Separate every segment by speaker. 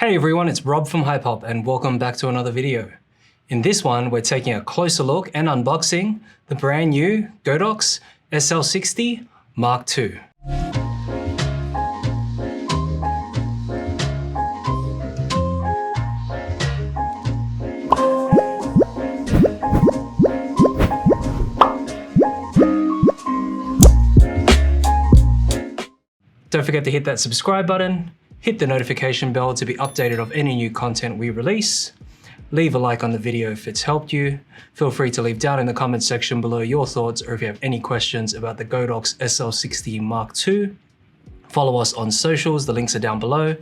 Speaker 1: Hey everyone, it's Rob from Hypop and welcome back to another video. In this one, we're taking a closer look and unboxing the brand new Godox SL60 Mark II. Don't forget to hit that subscribe button, hit the notification bell to be updated of any new content we release. Leave a like on the video if it's helped you. Feel free to leave down in the comments section below your thoughts or if you have any questions about the Godox SL60 Mark II. Follow us on socials, the links are down below,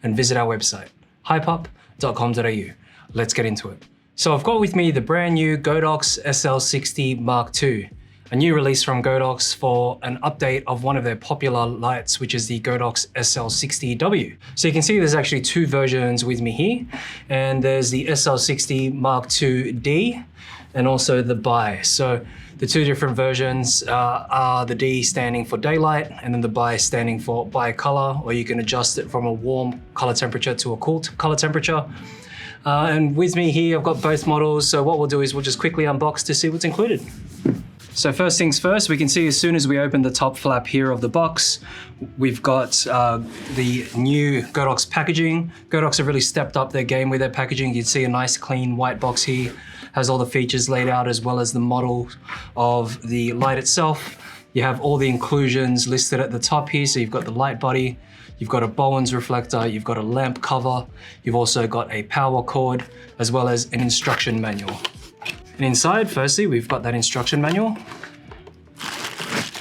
Speaker 1: and visit our website, hypop.com.au. Let's get into it. So I've got with me the brand new Godox SL60 Mark II. A new release from Godox for an update of one of their popular lights, which is the Godox SL60-II. So you can see there's actually two versions with me here, and there's the SL60 Mark II-D and also the Bi. So the two different versions are the D standing for daylight and then the Bi standing for bi-color, or you can adjust it from a warm color temperature to a cool color temperature. And with me here, I've got both models. So what we'll do is we'll just quickly unbox to see what's included. So first things first, we can see as soon as we open the top flap here of the box, we've got the new Godox packaging. Godox have really stepped up their game with their packaging. You can see a nice clean white box here, has all the features laid out as well as the model of the light itself. You have all the inclusions listed at the top here. So you've got the light body, you've got a Bowens reflector, you've got a lamp cover, you've also got a power cord, as well as an instruction manual. And inside, firstly, we've got that instruction manual.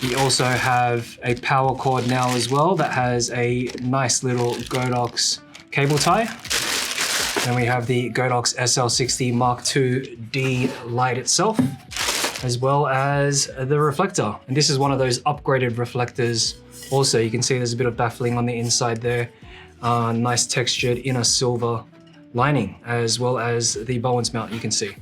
Speaker 1: We also have a power cord now as well that has a nice little Godox cable tie. Then we have the Godox SL60 Mark II-D light itself, as well as the reflector. And this is one of those upgraded reflectors. Also, you can see there's a bit of baffling on the inside there. Nice textured inner silver lining, as well as the Bowens mount you can see.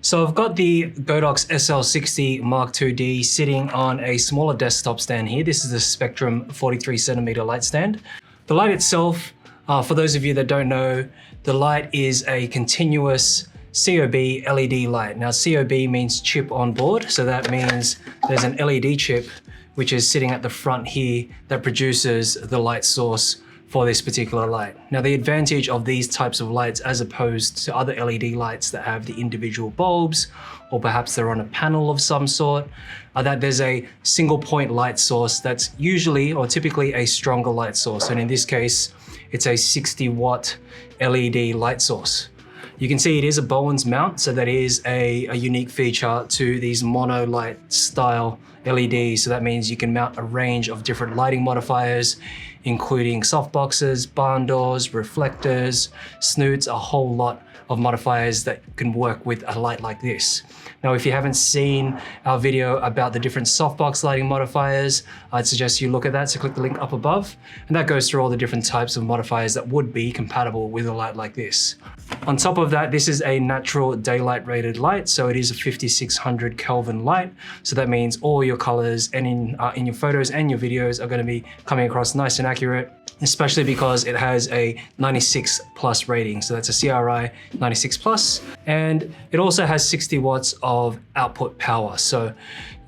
Speaker 1: So I've got the Godox SL60 Mark II-D sitting on a smaller desktop stand here. This is the Spectrum 43cm light stand. The light itself, for those of you that don't know, the light is a continuous COB LED light. Now COB means chip on board, so that means there's an LED chip which is sitting at the front here that produces the light source for this particular light. Now the advantage of these types of lights as opposed to other LED lights that have the individual bulbs, or perhaps they're on a panel of some sort, are that there's a single point light source that's usually or typically a stronger light source. And in this case, it's a 60-watt LED light source. You can see it is a Bowens mount, so that is a unique feature to these mono light style LEDs. So that means you can mount a range of different lighting modifiers, including softboxes, barn doors, reflectors, snoots, a whole lot of modifiers that can work with a light like this. Now, if you haven't seen our video about the different softbox lighting modifiers, I'd suggest you look at that, so click the link up above, and that goes through all the different types of modifiers that would be compatible with a light like this. On top of that, this is a natural daylight rated light, so it is a 5600 Kelvin light. So that means all your colors and in your photos and your videos are going to be coming across nice and accurate, especially because it has a 96 plus rating. So that's a CRI 96 plus, and it also has 60 watts of output power. So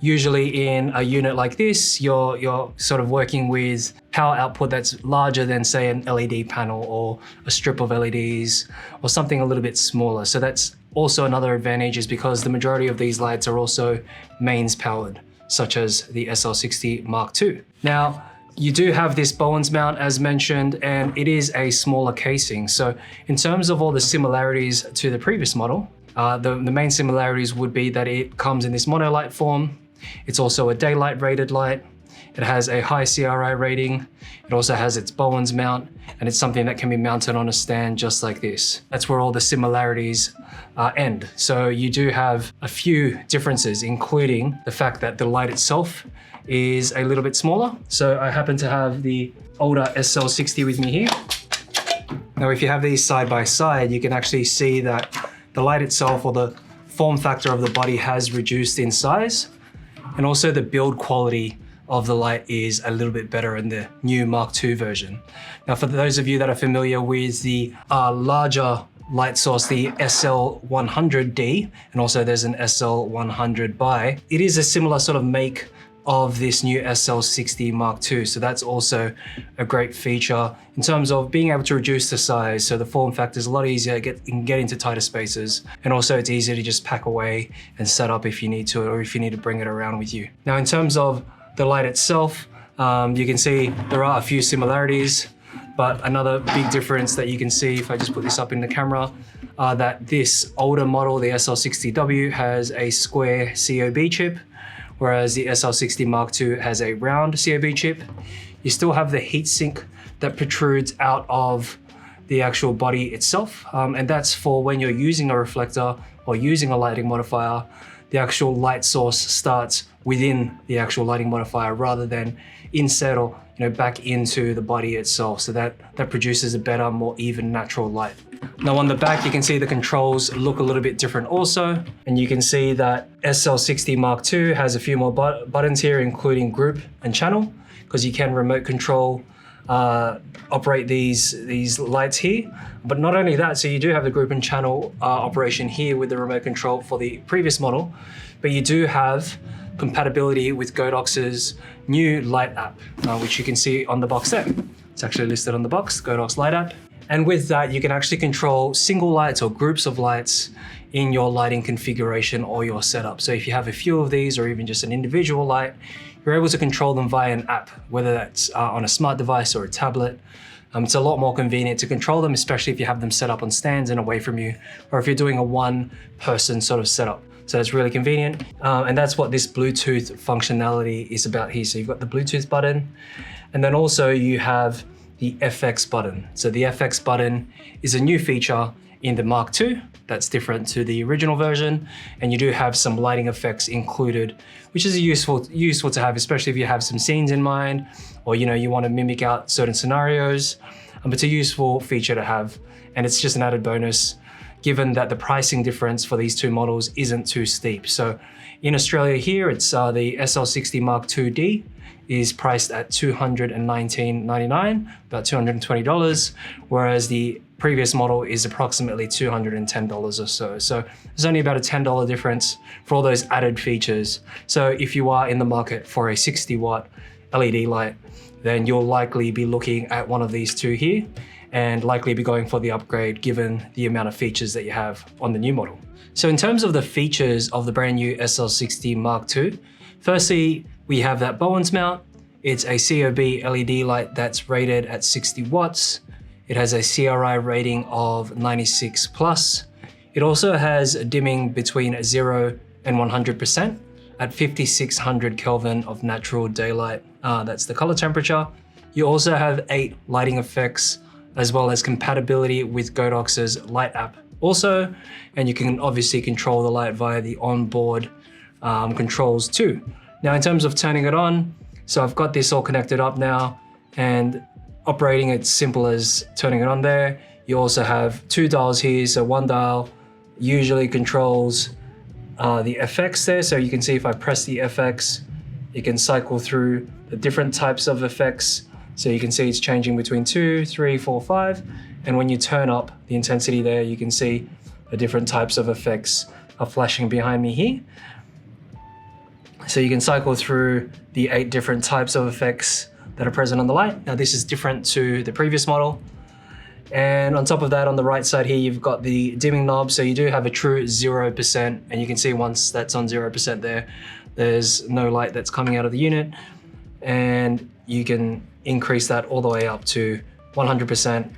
Speaker 1: usually in a unit like this, you're sort of working with power output that's larger than, say, an LED panel or a strip of LEDs or something a little bit smaller. So that's also another advantage, is because the majority of these lights are also mains powered, such as the SL60 Mark II. Now, you do have this Bowens mount as mentioned, and it is a smaller casing. So in terms of all the similarities to the previous model, the main similarities would be that it comes in this monolight form. It's also a daylight rated light. It has a high CRI rating. It also has its Bowens mount, and it's something that can be mounted on a stand just like this. That's where all the similarities end. So you do have a few differences, including the fact that the light itself is a little bit smaller. So I happen to have the older SL60 with me here. Now, if you have these side by side, you can actually see that the light itself, or the form factor of the body, has reduced in size, and also the build quality of the light is a little bit better in the new Mark II version. Now, for those of you that are familiar with the larger light source, the SL100D, and also there's an SL100-BI, it is a similar sort of make of this new SL60 Mark II. So that's also a great feature in terms of being able to reduce the size. So the form factor is a lot easier, you can get into tighter spaces. And also it's easier to just pack away and set up if you need to, or if you need to bring it around with you. Now, in terms of the light itself, you can see there are a few similarities, but another big difference that you can see, if I just put this up in the camera, that this older model, the SL60-II, has a square COB chip, whereas the SL60 Mark II has a round COB chip. You still have the heatsink that protrudes out of the actual body itself, and that's for when you're using a reflector or using a lighting modifier, the actual light source starts within the actual lighting modifier rather than inset or back into the body itself. So that produces a better, more even natural light. Now on the back, you can see the controls look a little bit different also. And you can see that SL60 Mark II has a few more buttons here, including group and channel, because you can remote control operate these lights here. But not only that, so you do have the group and channel operation here with the remote control for the previous model, but you do have compatibility with Godox's new Light App, which you can see on the box there. It's actually listed on the box, Godox Light App. And with that, you can actually control single lights or groups of lights in your lighting configuration or your setup. So if you have a few of these or even just an individual light, you're able to control them via an app, whether that's on a smart device or a tablet. It's a lot more convenient to control them, especially if you have them set up on stands and away from you, or if you're doing a one-person sort of setup. So it's really convenient. And that's what this Bluetooth functionality is about here. So you've got the Bluetooth button, and then also you have the FX button. So the FX button is a new feature in the Mark II that's different to the original version. And you do have some lighting effects included, which is useful to have, especially if you have some scenes in mind, or you want to mimic out certain scenarios. It's a useful feature to have, and it's just an added bonus given that the pricing difference for these two models isn't too steep. So in Australia here, it's the SL60 Mark II-D is priced at $219.99, about $220, whereas the previous model is approximately $210 or so. So there's only about a $10 difference for all those added features. So if you are in the market for a 60-watt LED light, then you'll likely be looking at one of these two here and likely be going for the upgrade given the amount of features that you have on the new model. So in terms of the features of the brand new SL60 Mark II, firstly, we have that Bowens mount. It's a COB LED light that's rated at 60 watts. It has a CRI rating of 96 plus. It also has dimming between 0 and 100% at 5600 Kelvin of natural daylight. That's the color temperature. You also have 8 lighting effects, as well as compatibility with Godox's Light App also, and you can obviously control the light via the onboard controls too. Now in terms of turning it on, so I've got this all connected up now, and operating it's simple as turning it on there. You also have 2 dials here, so one dial usually controls the FX there, so you can see if I press the FX, you can cycle through the different types of effects. So you can see it's changing between 2, 3, 4, 5. And when you turn up the intensity there, you can see the different types of effects are flashing behind me here. So you can cycle through the 8 different types of effects that are present on the light. Now this is different to the previous model. And on top of that, on the right side here, you've got the dimming knob. So you do have a true 0%. And you can see once that's on 0% there, there's no light that's coming out of the unit. And you can increase that all the way up to 100%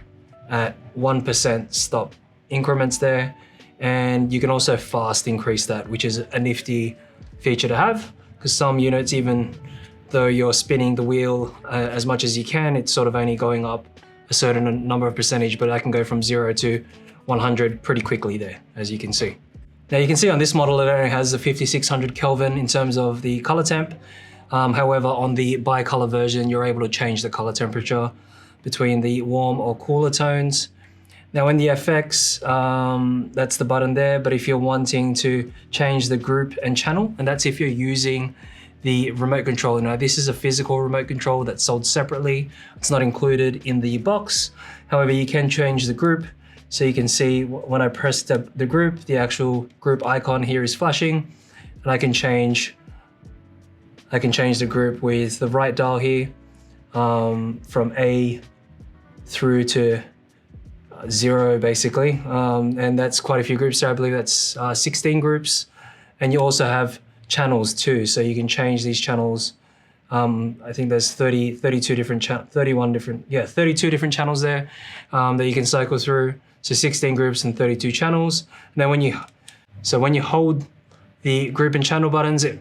Speaker 1: at 1% stop increments there. And you can also fast increase that, which is a nifty feature to have, because some units, even though you're spinning the wheel as much as you can, it's sort of only going up a certain number of percentage, but I can go from 0 to 100 pretty quickly there, as you can see. Now you can see on this model, it only has a 5600 Kelvin in terms of the color temp. However, on the bi-color version, you're able to change the color temperature between the warm or cooler tones. Now in the FX, that's the button there, but if you're wanting to change the group and channel, and that's if you're using the remote controller. Now this is a physical remote control that's sold separately. It's not included in the box. However, you can change the group. So you can see when I press the group, the actual group icon here is flashing, and I can change the group with the right dial here, from A through to 0 basically. And that's quite a few groups. So I believe that's 16 groups. And you also have channels too. So you can change these channels. I think there's 32 different channels there that you can cycle through. So 16 groups and 32 channels. And then when you hold the group and channel buttons, it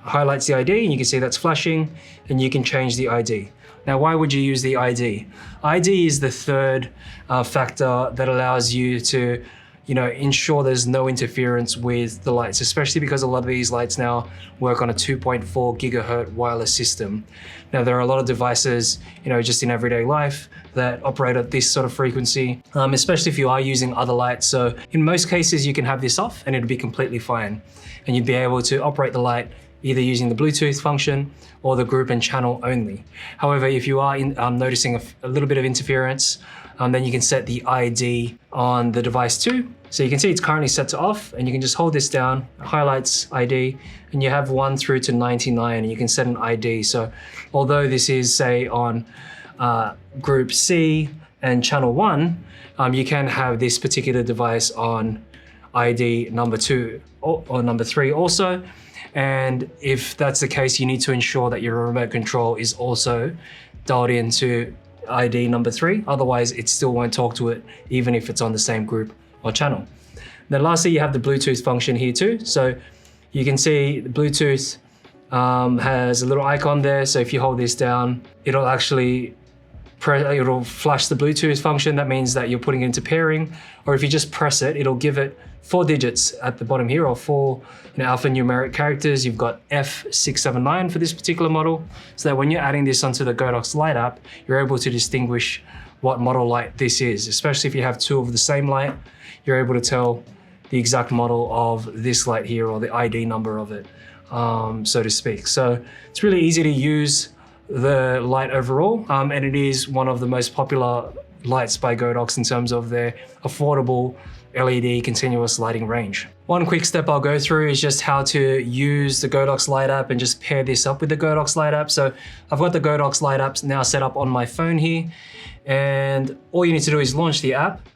Speaker 1: highlights the ID, and you can see that's flashing, and you can change the ID. Now, why would you use the ID? ID is the third factor that allows you to, ensure there's no interference with the lights, especially because a lot of these lights now work on a 2.4 gigahertz wireless system. Now, there are a lot of devices, just in everyday life that operate at this sort of frequency, especially if you are using other lights. So in most cases, you can have this off and it'll be completely fine. And you'd be able to operate the light either using the Bluetooth function or the group and channel only. However, if you are noticing a little bit of interference, then you can set the ID on the device too. So you can see it's currently set to off, and you can just hold this down, highlights ID, and you have 1 through to 99, and you can set an ID. So although this is, say, on group C and channel 1, you can have this particular device on ID number 2 or number 3 also. And if that's the case, you need to ensure that your remote control is also dialed into ID number 3. Otherwise, it still won't talk to it, even if it's on the same group or channel. Then lastly, you have the Bluetooth function here too. So you can see the Bluetooth has a little icon there. So if you hold this down, it'll actually it'll flash the Bluetooth function. That means that you're putting it into pairing. Or if you just press it, it'll give it 4 digits at the bottom here, or 4 alphanumeric characters. You've got F679 for this particular model, so that when you're adding this onto the Godox Light app, you're able to distinguish what model light this is. Especially if you have 2 of the same light, you're able to tell the exact model of this light here, or the ID number of it, so to speak. So it's really easy to use the light overall, and it is one of the most popular lights by Godox in terms of their affordable LED continuous lighting range. One quick step I'll go through is just how to use the Godox Light app and just pair this up with the Godox Light app. So I've got the Godox Light app now set up on my phone here, and all you need to do is launch the app,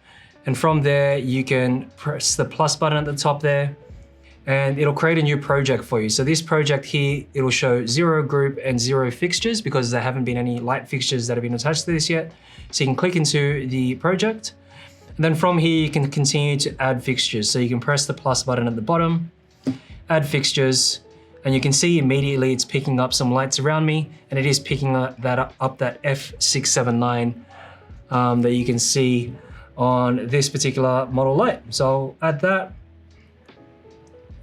Speaker 1: and from there you can press the plus button at the top there, and it'll create a new project for you. So this project here, it'll show 0 group and 0 fixtures because there haven't been any light fixtures that have been attached to this yet. So you can click into the project, and then from here you can continue to add fixtures. So you can press the plus button at the bottom, add fixtures, and you can see immediately it's picking up some lights around me, and it is picking up that F679 that you can see on this particular model light. So I'll add that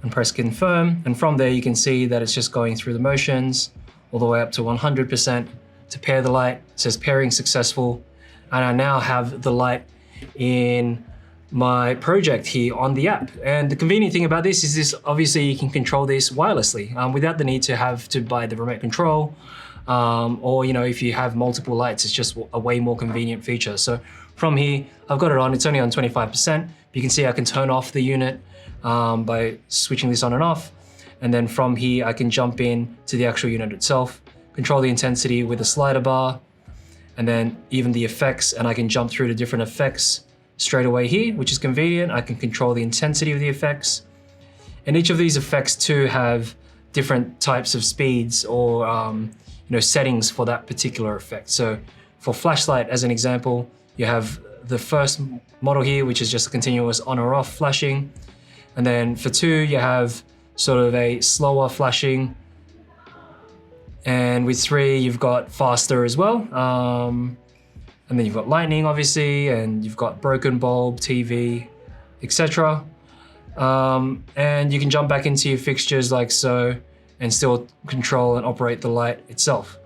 Speaker 1: and press confirm, and from there you can see that it's just going through the motions all the way up to 100% to pair the light. It says pairing successful, and I now have the light in my project here on the app. And the convenient thing about this is obviously you can control this wirelessly without the need to have to buy the remote control, or if you have multiple lights, it's just a way more convenient feature. So from here, I've got it on, it's only on 25%. You can see I can turn off the unit by switching this on and off. And then from here, I can jump in to the actual unit itself, control the intensity with a slider bar, and then even the effects, and I can jump through to different effects straight away here, which is convenient. I can control the intensity of the effects. And each of these effects too have different types of speeds or settings for that particular effect. So for flashlight, as an example, you have the first model here, which is just a continuous on or off flashing. And then for 2, you have sort of a slower flashing. And with 3, you've got faster as well. And then you've got lightning, obviously, and you've got broken bulb, TV, etc. And you can jump back into your fixtures like so and still control and operate the light itself.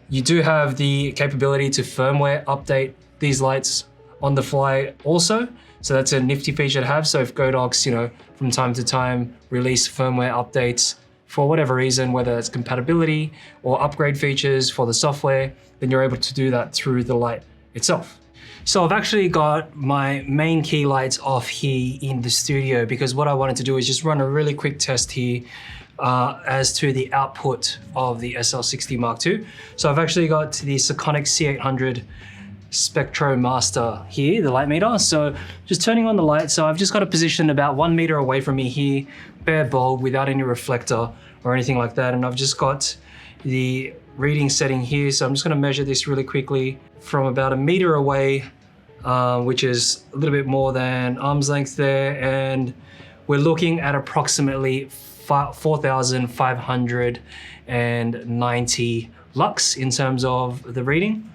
Speaker 1: You do have the capability to firmware update these lights on the fly also. So that's a nifty feature to have. So if Godox, from time to time release firmware updates for whatever reason, whether it's compatibility or upgrade features for the software, then you're able to do that through the light itself. So I've actually got my main key lights off here in the studio because what I wanted to do is just run a really quick test here as to the output of the SL60 Mark II. So I've actually got the Sekonic C800 Spectromaster here, the light meter. So just turning on the light. So I've just got a position about 1 meter away from me here, bare bulb without any reflector or anything like that. And I've just got the reading setting here. So I'm just going to measure this really quickly from about 1 meter away, which is a little bit more than arm's length there. And we're looking at approximately 4,590 lux in terms of the reading.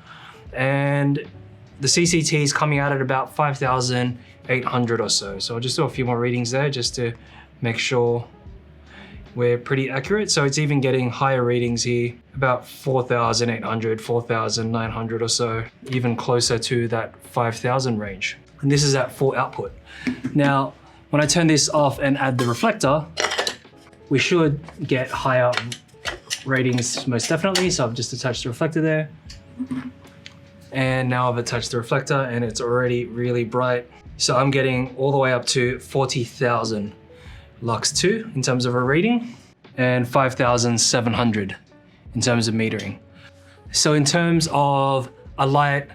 Speaker 1: And the CCT is coming out at about 5,800 or so. So I'll just do a few more readings there just to make sure we're pretty accurate. So it's even getting higher readings here, about 4,800, 4,900 or so, even closer to that 5,000 range. And this is at full output. Now, when I turn this off and add the reflector, we should get higher ratings most definitely. So I've just attached the reflector there. And now I've attached the reflector and it's already really bright. So I'm getting all the way up to 40,000 lux 2 in terms of a reading and 5,700 in terms of metering. So in terms of a light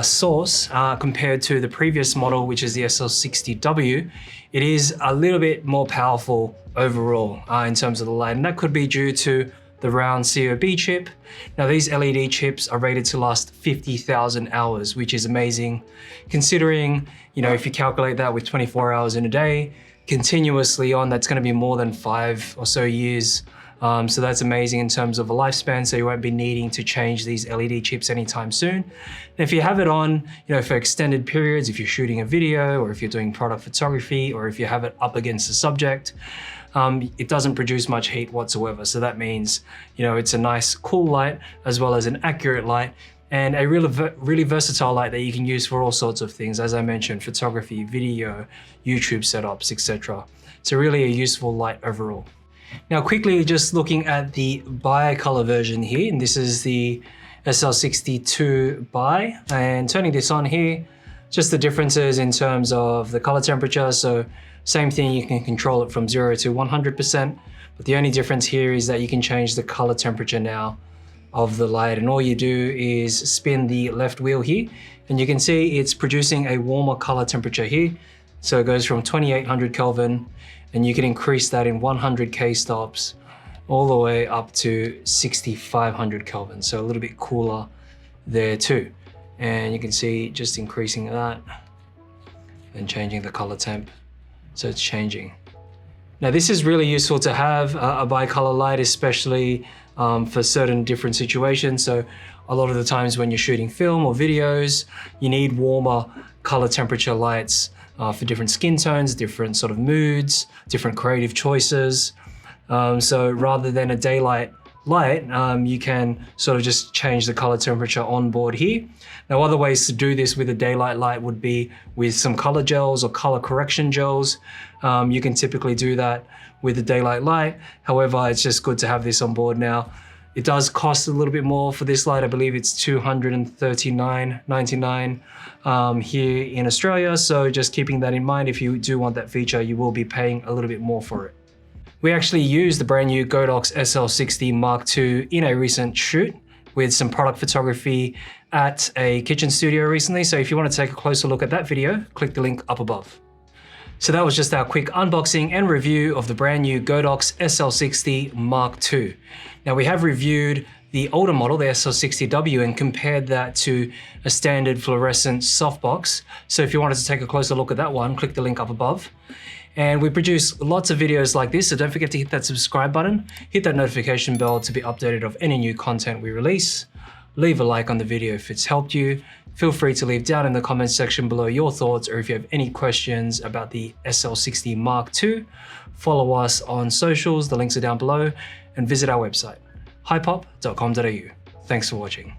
Speaker 1: source compared to the previous model, which is the SL60-II, it is a little bit more powerful overall in terms of the light. And that could be due to the round COB chip. Now these LED chips are rated to last 50,000 hours, which is amazing considering, you know, if you calculate that with 24 hours in a day, continuously on, that's gonna be more than 5 or so years. So that's amazing in terms of a lifespan, so you won't be needing to change these LED chips anytime soon. And if you have it on, you know, for extended periods, if you're shooting a video or if you're doing product photography or if you have it up against the subject, it doesn't produce much heat whatsoever. So that means, you know, it's a nice cool light as well as an accurate light and a really versatile light that you can use for all sorts of things. As I mentioned, photography, video, YouTube setups, etc. So really a useful light overall. Now quickly just looking at the bi-color version here, and this is the SL60-II bi, and turning this on here, just the differences in terms of the color temperature. So same thing, you can control it from 0 to 100%, but the only difference here is that you can change the color temperature now of the light, and all you do is spin the left wheel here, and you can see it's producing a warmer color temperature here. So it goes from 2800 Kelvin, and you can increase that in 100K stops all the way up to 6500 Kelvin. So a little bit cooler there too. And you can see just increasing that and changing the color temp. So it's changing. Now this is really useful to have a bi-color light, especially for certain different situations. So a lot of the times when you're shooting film or videos, you need warmer color temperature lights for different skin tones, different sort of moods, different creative choices. So rather than a daylight light, you can sort of just change the color temperature on board here. Now other ways to do this with a daylight light would be with some color gels or color correction gels. You can typically do that with a daylight light. However, it's just good to have this on board now. It does cost a little bit more for this light. I believe it's $239.99 here in Australia. So just keeping that in mind, if you do want that feature, you will be paying a little bit more for it. We actually used the brand new Godox SL60 Mark II in a recent shoot with some product photography at a kitchen studio recently. So if you want to take a closer look at that video, click the link up above. So that was just our quick unboxing and review of the brand new Godox SL60 Mark II. Now we have reviewed the older model, the SL60-II, and compared that to a standard fluorescent softbox. So if you wanted to take a closer look at that one, click the link up above. And we produce lots of videos like this, so don't forget to hit that subscribe button, hit that notification bell to be updated of any new content we release. Leave a like on the video if it's helped you. Feel free to leave down in the comments section below your thoughts, or if you have any questions about the SL60 Mark II, follow us on socials, the links are down below, and visit our website, hypop.com.au. Thanks for watching.